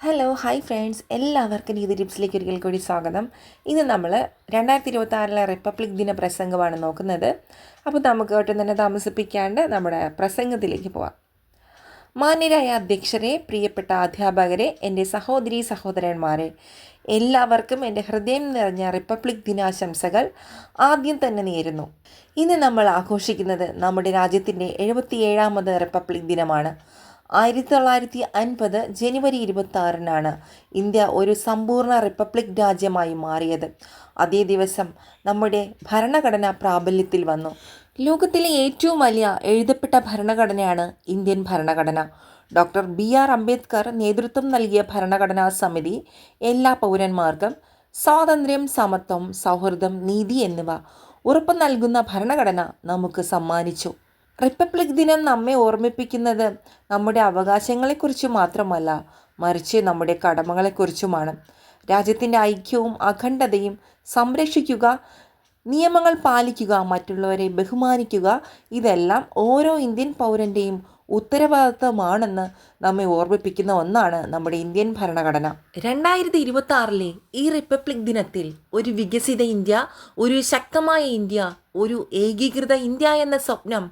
Hello hi friends, എല്ലാവർക്കും രീതി ടിപ്സിലേക്ക് ഒരിക്കൽ കൂടി സ്വാഗതം. ഇന്ന് നമ്മൾ 2026 റിപ്പബ്ലിക് ദിന പ്രസംഗമാണ് നോക്കുന്നത്. അപ്പോൾ നമുക്ക് ഒട്ടും തന്നെ താമസിപ്പിക്കാണ്ട് നമ്മുടെ പ്രസംഗത്തിലേക്ക് പോവാം. മാന്യരായ അധ്യക്ഷരെ, പ്രിയപ്പെട്ട അധ്യാപകരെ, എൻ്റെ സഹോദരി സഹോദരന്മാരെ, എല്ലാവർക്കും എൻ്റെ ഹൃദയം നിറഞ്ഞ റിപ്പബ്ലിക് ദിനാശംസകൾ ആദ്യം തന്നെ നേരുന്നു. ഇന്ന് നമ്മൾ ആഘോഷിക്കുന്നത് നമ്മുടെ രാജ്യത്തിൻ്റെ 77ാമത് റിപ്പബ്ലിക് ദിനമാണ്. 1950 ജനുവരി 26 ഇന്ത്യ ഒരു സമ്പൂർണ്ണ റിപ്പബ്ലിക് രാജ്യമായി മാറിയത്. അതേ ദിവസം നമ്മുടെ ഭരണഘടന പ്രാബല്യത്തിൽ വന്നു. ലോകത്തിലെ ഏറ്റവും വലിയ എഴുതപ്പെട്ട ഭരണഘടനയാണ് ഇന്ത്യൻ ഭരണഘടന. ഡോക്ടർ BR അംബേദ്കർ നേതൃത്വം നൽകിയ ഭരണഘടനാ സമിതി എല്ലാ പൗരന്മാർക്കും സ്വാതന്ത്ര്യം, സമത്വം, സൗഹൃദം, നീതി എന്നിവ ഉറപ്പു നൽകുന്ന ഭരണഘടന നമുക്ക് സമ്മാനിച്ചു. റിപ്പബ്ലിക് ദിനം നമ്മെ ഓർമ്മിപ്പിക്കുന്നത് നമ്മുടെ അവകാശങ്ങളെക്കുറിച്ച് മാത്രമല്ല, മറിച്ച് നമ്മുടെ കടമകളെക്കുറിച്ചുമാണ്. രാജ്യത്തിൻ്റെ ഐക്യവും അഖണ്ഡതയും സംരക്ഷിക്കുക, നിയമങ്ങൾ പാലിക്കുക, മറ്റുള്ളവരെ ബഹുമാനിക്കുക, ഇതെല്ലാം ഓരോ ഇന്ത്യൻ പൗരൻ്റെയും ഉത്തരവാദിത്തമാണെന്ന് നമ്മെ ഓർമ്മിപ്പിക്കുന്ന ഒന്നാണ് നമ്മുടെ ഇന്ത്യൻ ഭരണഘടന. 2026 ഈ റിപ്പബ്ലിക് ദിനത്തിൽ ഒരു വികസിത ഇന്ത്യ, ഒരു ശക്തമായ ഇന്ത്യ, ഒരു ഏകീകൃത ഇന്ത്യ എന്ന സ്വപ്നം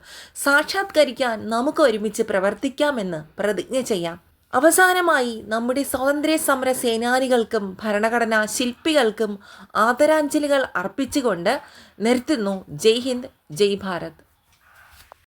സാക്ഷാത്കരിക്കാൻ നമുക്ക് ഒരുമിച്ച് പ്രവർത്തിക്കാമെന്ന് പ്രതിജ്ഞ ചെയ്യാം. അവസാനമായി നമ്മുടെ സ്വാതന്ത്ര്യ സമര സേനാനികൾക്കും ഭരണഘടനാ ശില്പികൾക്കും ആദരാഞ്ജലികൾ അർപ്പിച്ചുകൊണ്ട് നിർത്തുന്നു. ജയ് ഹിന്ദ്, ജയ് ഭാരത്.